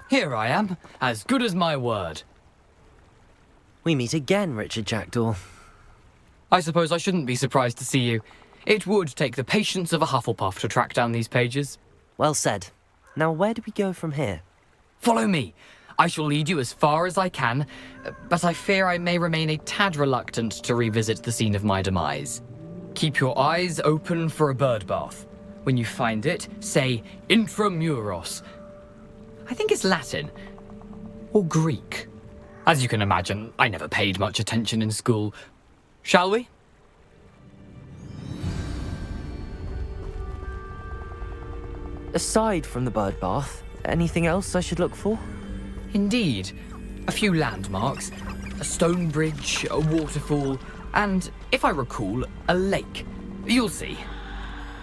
Here I am, as good as my word. We meet again, Richard Jackdaw. I suppose I shouldn't be surprised to see you. It would take the patience of a Hufflepuff to track down these pages. Well said. Now where do we go from here? Follow me. I shall lead you as far as I can, but I fear I may remain a tad reluctant to revisit the scene of my demise. Keep your eyes open for a bird bath. When you find it, say intramuros. I think it's Latin. Or Greek. As you can imagine, I never paid much attention in school. Shall we? Aside from the bird bath, anything else I should look for? Indeed. A few landmarks, a stone bridge, a waterfall, and, if I recall, a lake. You'll see.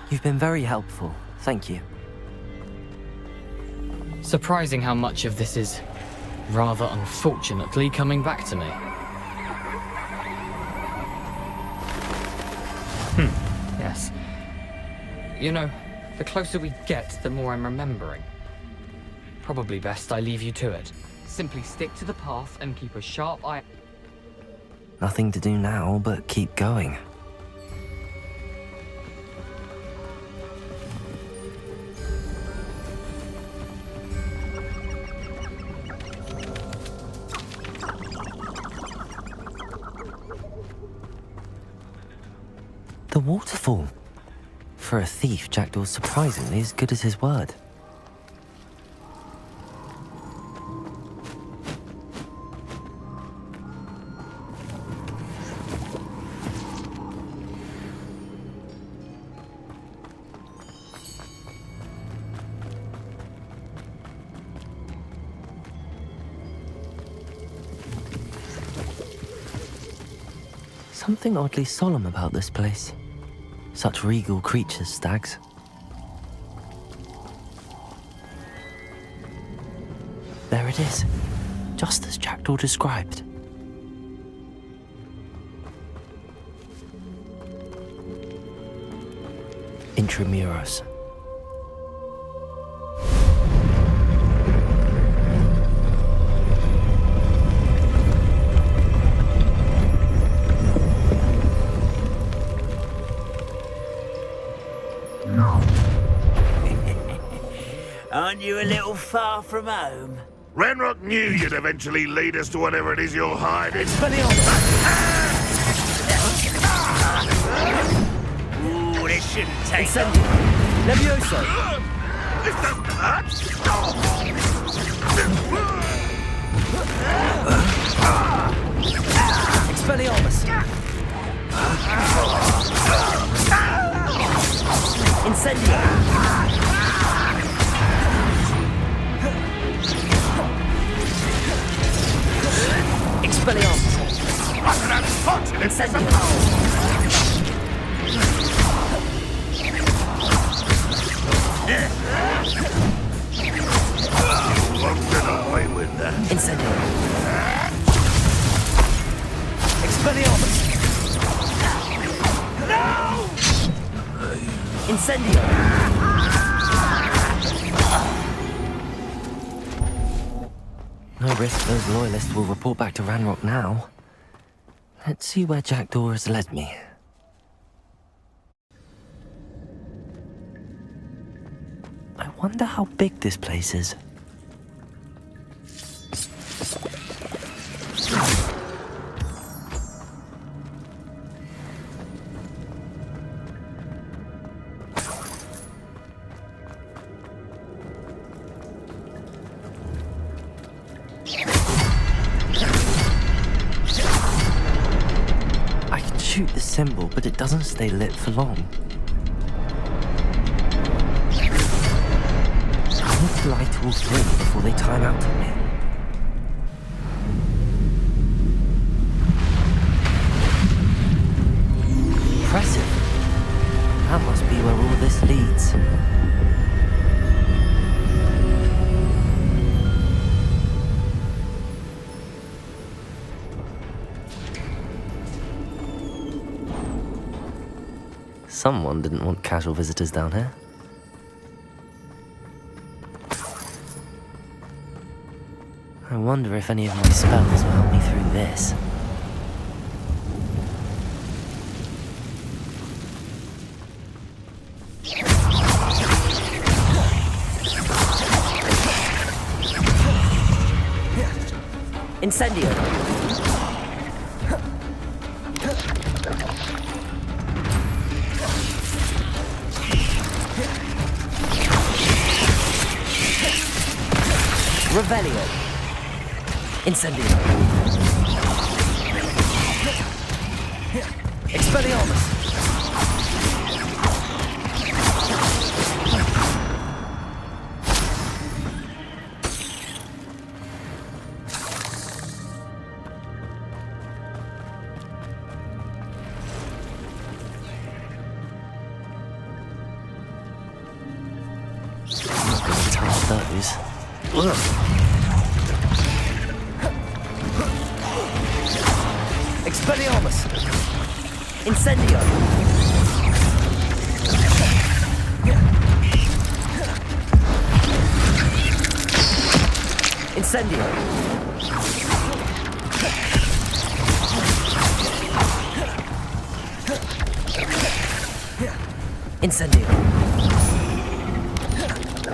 You've been very helpful. Thank you. Surprising how much of this is, rather unfortunately, coming back to me. Yes. You know, the closer we get, the more I'm remembering. Probably best I leave you to it. Simply stick to the path and keep a sharp eye. Nothing to do now but keep going. The waterfall. For a thief, Jackdaw's surprisingly as good as his word. Something oddly solemn about this place. Such regal creatures, stags. There it is, just as Jackdaw described. Intramuros. Aren't you a little far from home? Ranrock knew you'd eventually lead us to whatever it is you're hiding. Ooh, this shouldn't take long. Levioso! Expelliarmus! Incendio! Expelliarmus! Incendio! Won't get away with that. Incendio! Expelliarmus! No! Incendio! No risk those loyalists will report back to Ranrock now. Let's see where Jackdaw has led me. I wonder how big this place is. I can shoot the symbol, but it doesn't stay lit for long. I need to light all three before they time out on me. Impressive. That must be where all this leads. Someone didn't want casual visitors down here. I wonder if any of my spells will help me through this. Incendio. Revelio. Incendio. Expelliarmus. Those. Expelliarmus. Incendio. Incendio. Incendio.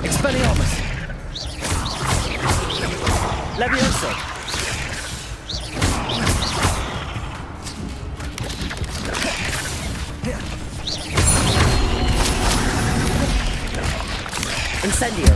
Expelliarmus. Levioso. Incendio.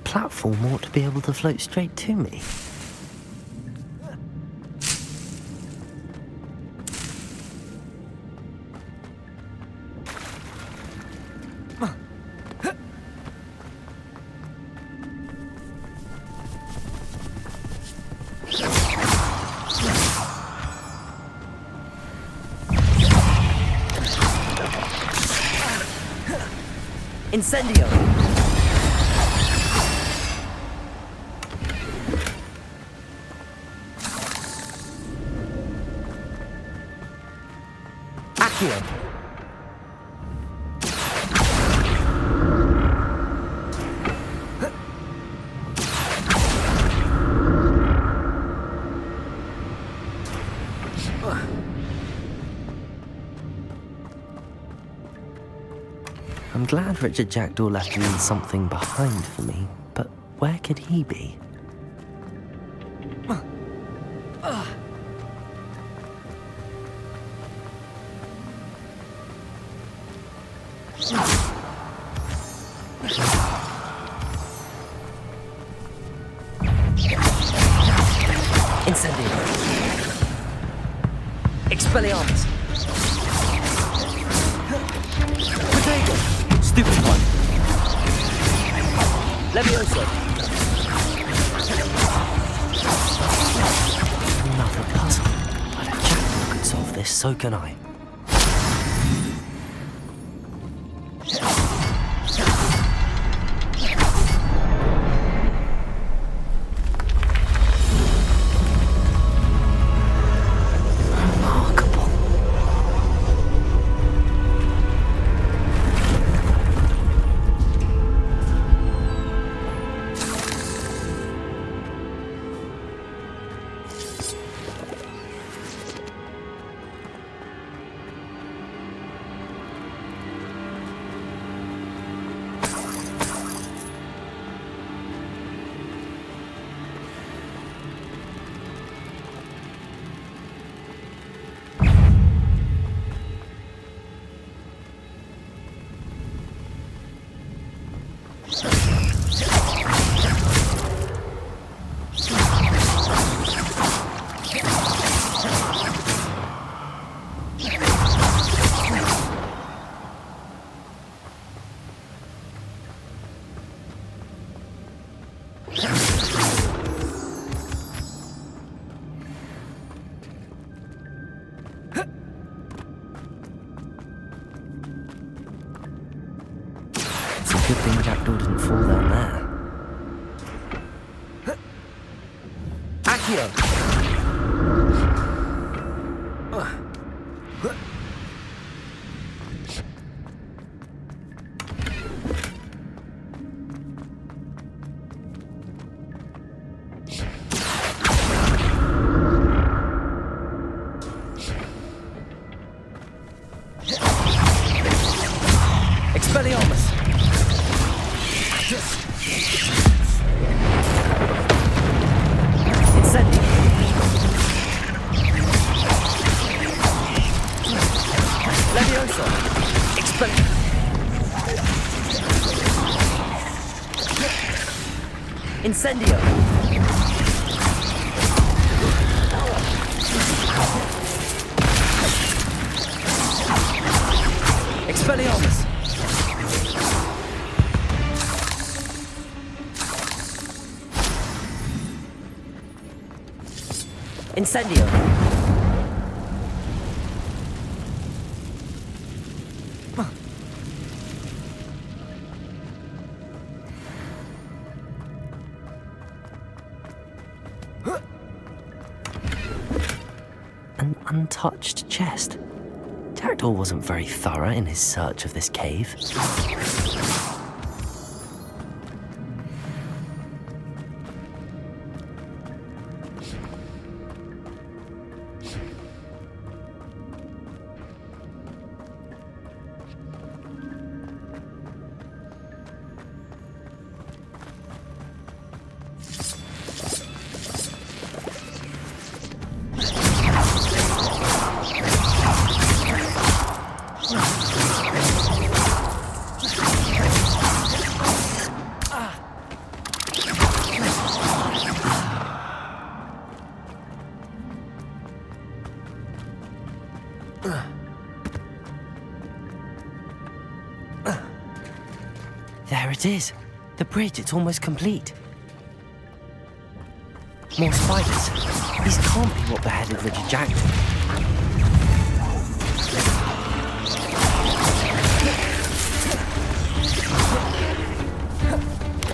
Platform ought to be able to float straight to me. Incendio. Accio. I'm glad Richard Jackdaw left me something behind for me, but where could he be? Incendio. Expelliarmus. Potato. Stupid one! Levioso. Another puzzle. But if Jackdaw could solve this, so can I. Incendio. Expelliarmus. Incendio. Levioso. Incendio. Expelliarmus. Incendio. An untouched chest. Jackdaw wasn't very thorough in his search of this cave. There it is. The bridge, it's almost complete. More spiders. These can't be what beheaded Richard Jackdaw.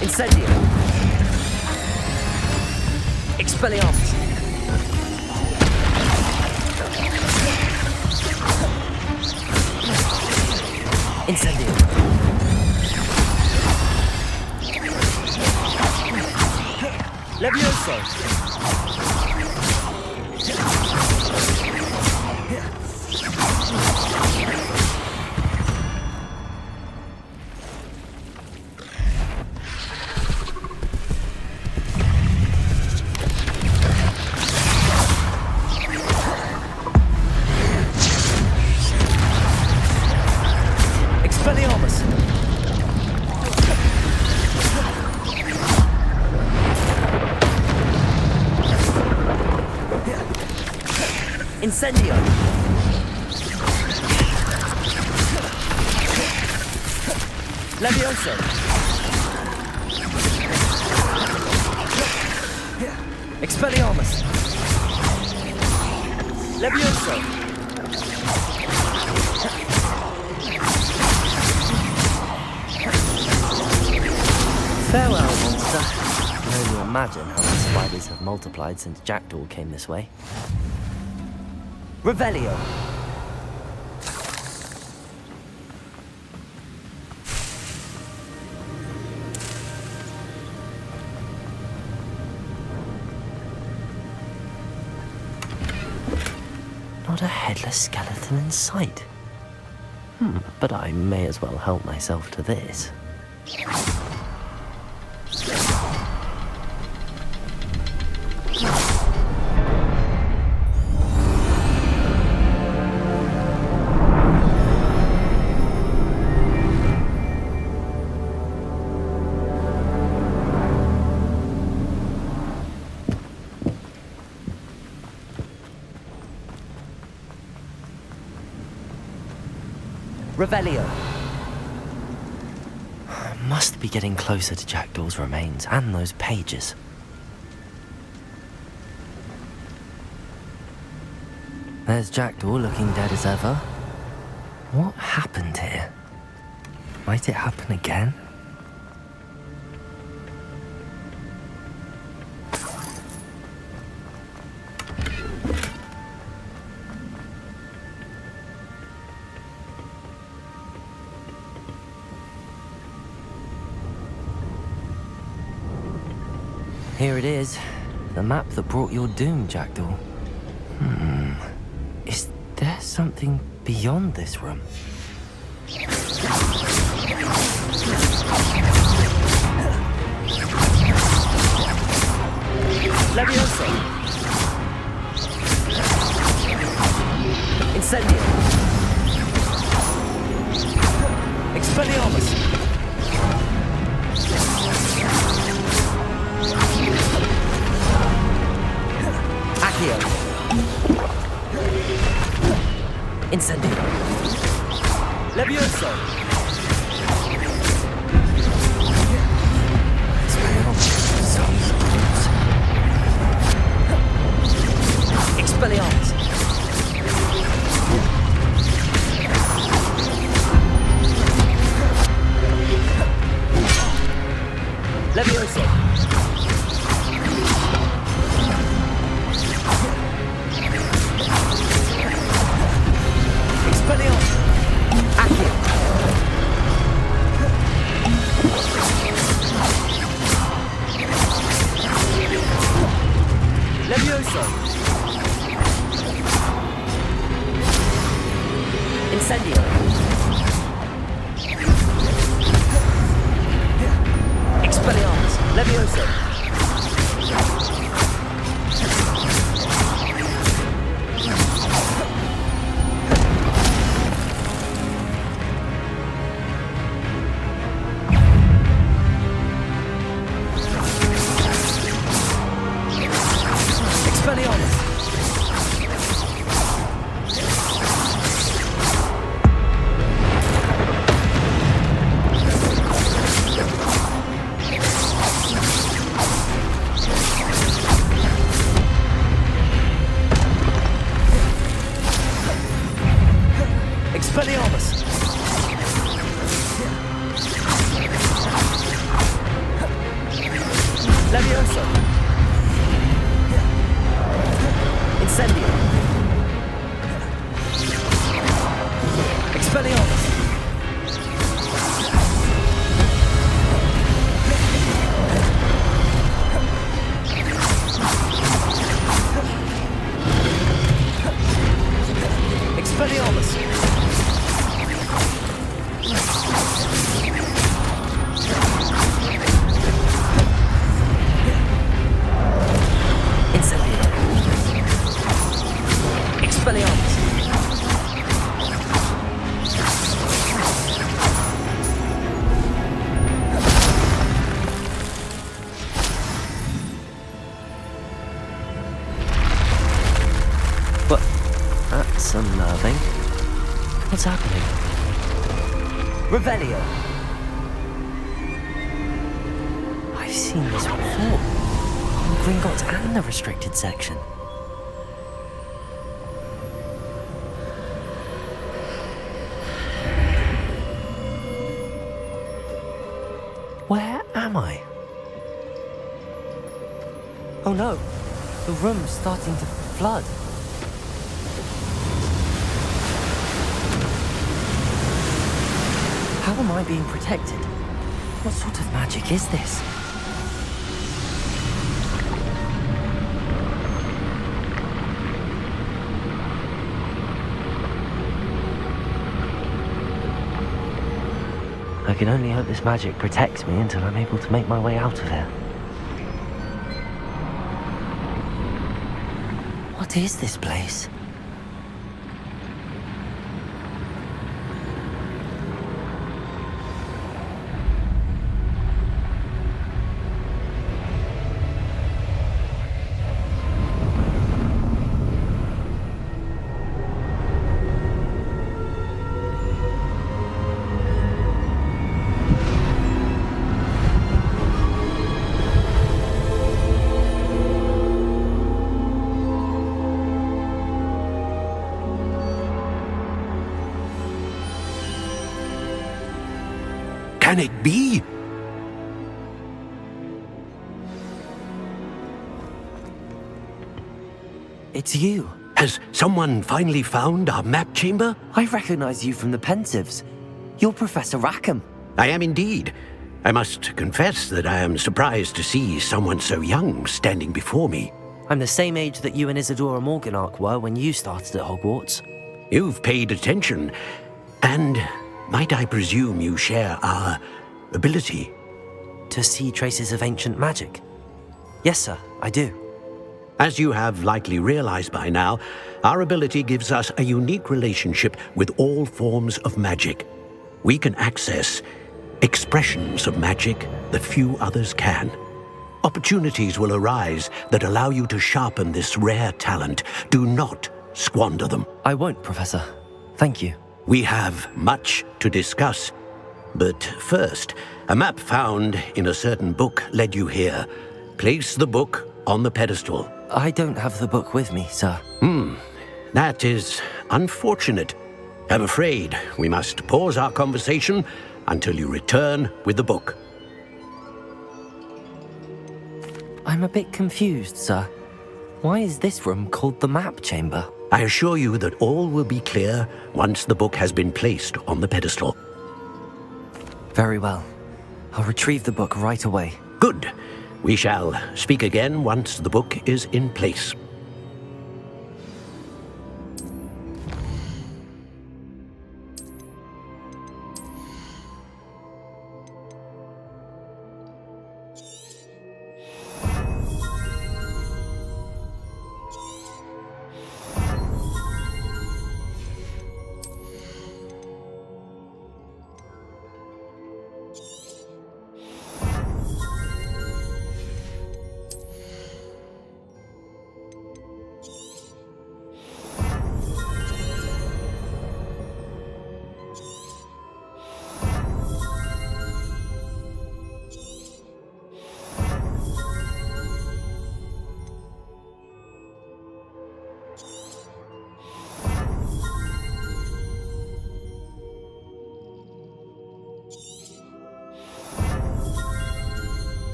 Incendio. Expelliarmus. Incendio. Levioso. Expelliarmus. Incendio. Levioso. Expelliarmus. Levioso. Farewell, monster. I can only imagine how the spiders have multiplied since Jackdaw came this way. Revelio. Not a headless skeleton in sight. But I may as well help myself to this. Revelio. Must be getting closer to Jackdaw's remains and those pages. There's Jackdaw looking dead as ever. What happened here? Might it happen again? Here it is. The map that brought your doom, Jackdaw. Is there something beyond this room? Levioso. Incendio. Expelliarmus. Accio. Incendio. Levioso. Expelliarmus. Levioso. Expelliarmus. Accio. Levioso. Incendio. Expelliarmus. Levioso. Expelliarmus. Expelliarmus. Levioso. Incendio. Expelliarmus. Expelliarmus. Incendio. Expelliarmus. But that's unnerving. What's happening? Revelio. I've seen this before. In Gringotts and the restricted section. Where am I? Oh no, the room's starting to flood. How am I being protected? What sort of magic is this? I can only hope this magic protects me until I'm able to make my way out of here. What is this place? Can it be? It's you. Has someone finally found our map chamber? I recognize you from the Pensives. You're Professor Rackham. I am indeed. I must confess that I am surprised to see someone so young standing before me. I'm the same age that you and Isadora Morganach were when you started at Hogwarts. You've paid attention, and might I presume you share our ability? To see traces of ancient magic? Yes, sir, I do. As you have likely realized by now, our ability gives us a unique relationship with all forms of magic. We can access expressions of magic that few others can. Opportunities will arise that allow you to sharpen this rare talent. Do not squander them. I won't, Professor. Thank you. We have much to discuss. But first, a map found in a certain book led you here. Place the book on the pedestal. I don't have the book with me, sir. That is unfortunate. I'm afraid we must pause our conversation until you return with the book. I'm a bit confused, sir. Why is this room called the map chamber? I assure you that all will be clear once the book has been placed on the pedestal. Very well. I'll retrieve the book right away. Good. We shall speak again once the book is in place.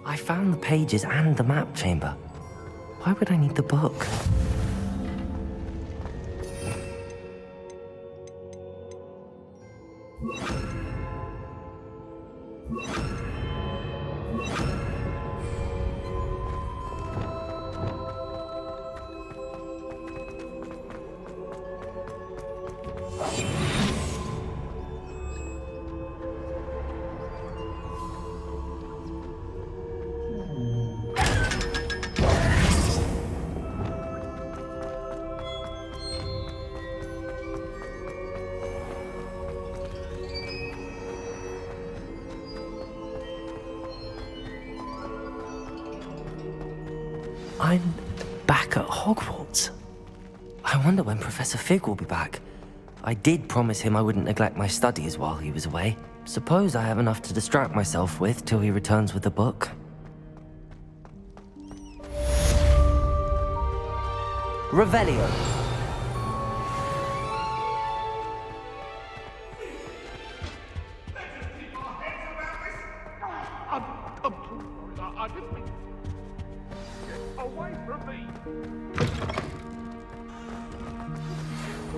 I found the pages and the map chamber. Why would I need the book? I'm back at Hogwarts. I wonder when Professor Fig will be back. I did promise him I wouldn't neglect my studies while he was away. Suppose I have enough to distract myself with till he returns with the book. Revelio. I didn't mean... Get away from me!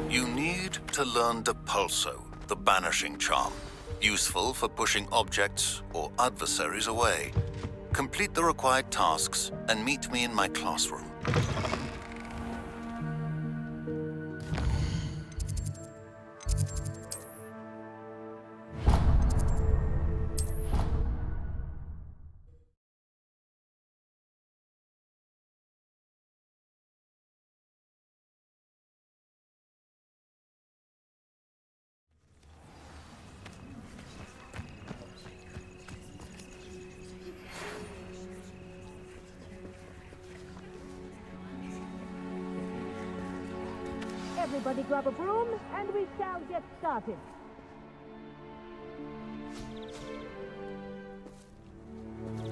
You need to learn Depulso, the banishing charm. Useful for pushing objects or adversaries away. Complete the required tasks and meet me in my classroom. Everybody grab a broom, and we shall get started.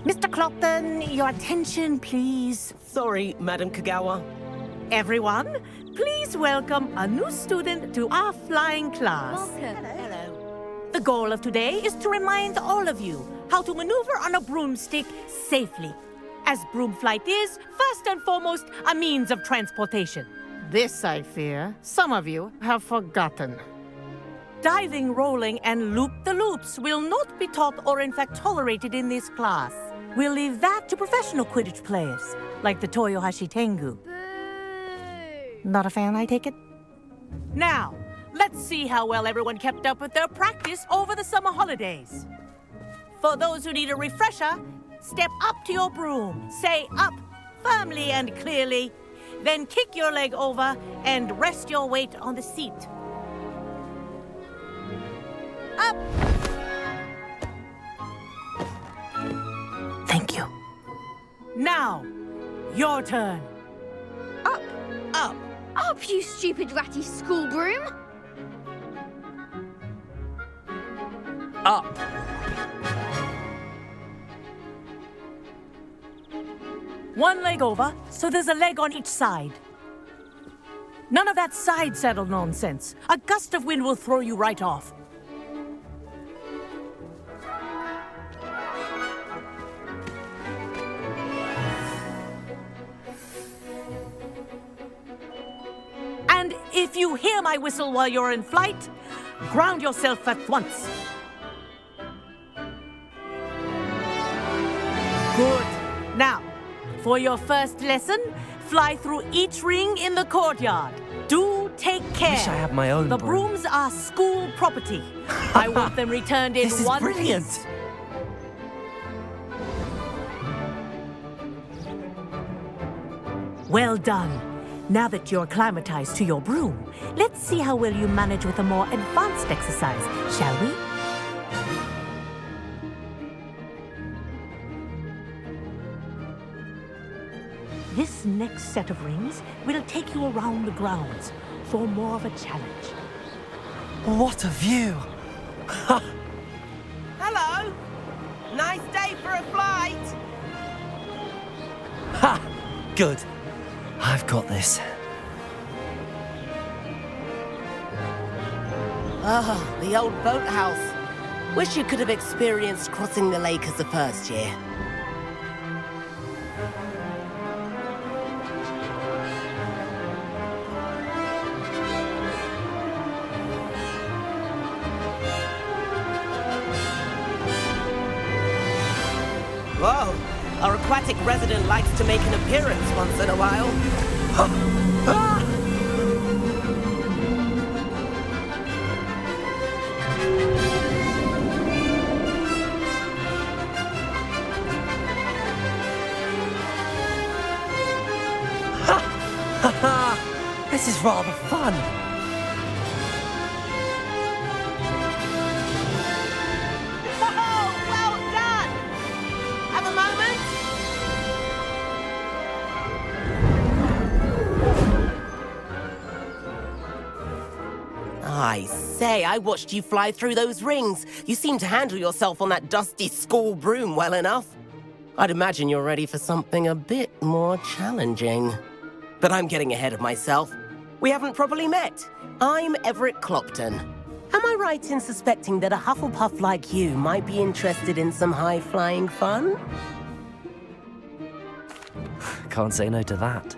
Mr. Clopton, your attention, please. Sorry, Madam Kagawa. Everyone, please welcome a new student to our flying class. Hello. The goal of today is to remind all of you how to maneuver on a broomstick safely, as broom flight is, first and foremost, a means of transportation. This, I fear, some of you have forgotten. Diving, rolling, and loop-the-loops will not be taught or in fact tolerated in this class. We'll leave that to professional Quidditch players, like the Toyohashi Tengu. Not a fan, I take it? Now, let's see how well everyone kept up with their practice over the summer holidays. For those who need a refresher, step up to your broom, say up firmly and clearly, then kick your leg over and rest your weight on the seat. Up! Thank you. Now, your turn. Up, Up! up, you stupid ratty school broom! Up! One leg over, so there's a leg on each side. None of that side saddle nonsense. A gust of wind will throw you right off. And if you hear my whistle while you're in flight, ground yourself at once. Good. Now, for your first lesson, fly through each ring in the courtyard. Do take care. Wish I had my own The broom. brooms are school property. I want them returned in This is one brilliant. piece. Well done. Now that you're acclimatized to your broom, let's see how well you manage with a more advanced exercise, shall we? This next set of rings will take you around the grounds for more of a challenge. What a view! Hello! Nice day for a flight! Ha! Good. I've got this. Ah, the old boathouse. Wish you could have experienced crossing the lake as a first year. Whoa! Our aquatic resident likes to make an appearance once in a while. This is rather fun. Oh, well done! Have a moment? I say, I watched you fly through those rings. You seem to handle yourself on that dusty school broom well enough. I'd imagine you're ready for something a bit more challenging. But I'm getting ahead of myself. We haven't properly met. I'm Everett Clopton. Am I right in suspecting that a Hufflepuff like you might be interested in some high-flying fun? Can't say no to that.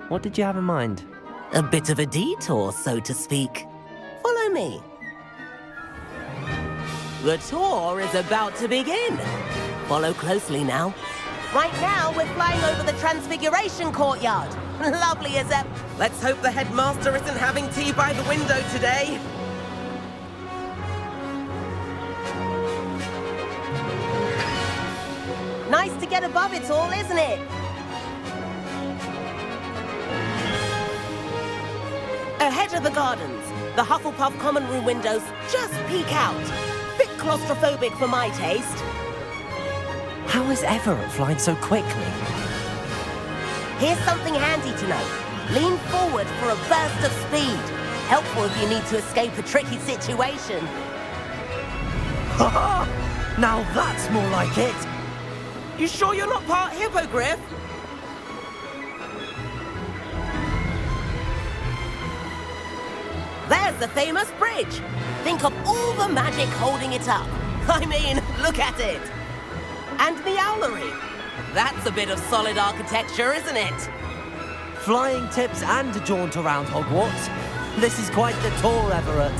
What did you have in mind? A bit of a detour, so to speak. Follow me. The tour is about to begin. Follow closely now. Right now, we're flying over the Transfiguration Courtyard. Lovely as ever. Let's hope the headmaster isn't having tea by the window today. Nice to get above it all, isn't it? Ahead of the gardens, the Hufflepuff common room windows just peek out. Bit claustrophobic for my taste. How is Everett flying so quickly? Here's something handy to know. Lean forward for a burst of speed. Helpful if you need to escape a tricky situation. Haha! Now that's more like it! You sure you're not part hippogriff? There's the famous bridge. Think of all the magic holding it up. I mean, look at it. And the owlery. That's a bit of solid architecture, isn't it? Flying tips and a jaunt around Hogwarts. This is quite the tour, Everett.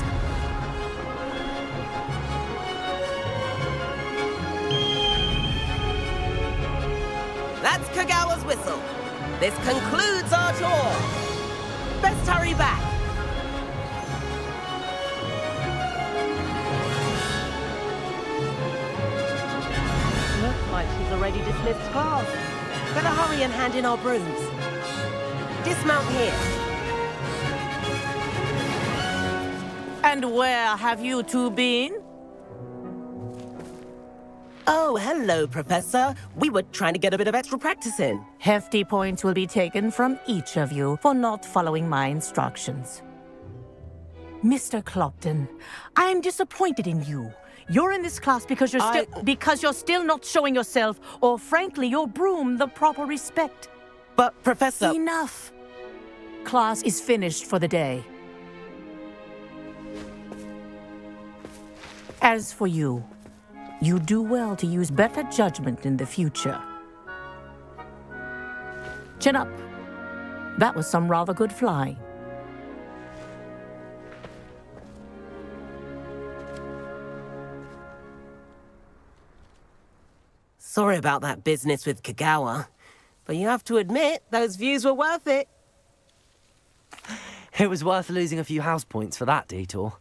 That's Kagawa's whistle. This concludes our tour. Best hurry back. Looks like she's already dismissed class. Better hurry and hand in our brooms. Dismount here. And where have you two been? Oh, hello, Professor. We were trying to get a bit of extra practice in. Hefty points will be taken from each of you for not following my instructions. Mr. Clopton, I am disappointed in you. You're in this class because you're still not showing yourself, or frankly, your broom the proper respect. But, Professor... Enough. Class is finished for the day. As for you, you do well to use better judgment in the future. Chin up. That was some rather good flying. Sorry about that business with Kagawa, but you have to admit, those views were worth it. It was worth losing a few house points for that detour.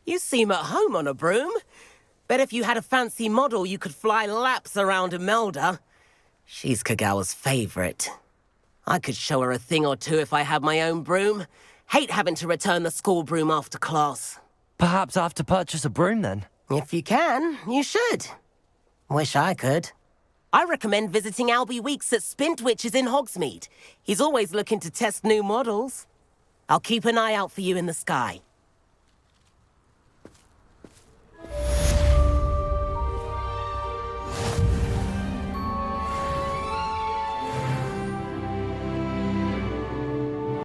You seem at home on a broom. Bet if you had a fancy model, you could fly laps around Imelda. She's Kagawa's favorite. I could show her a thing or two if I had my own broom. Hate having to return the school broom after class. Perhaps I have to purchase a broom then? If you can, you should. Wish I could. I recommend visiting Albie Weeks at Spintwitches in Hogsmeade. He's always looking to test new models. I'll keep an eye out for you in the sky.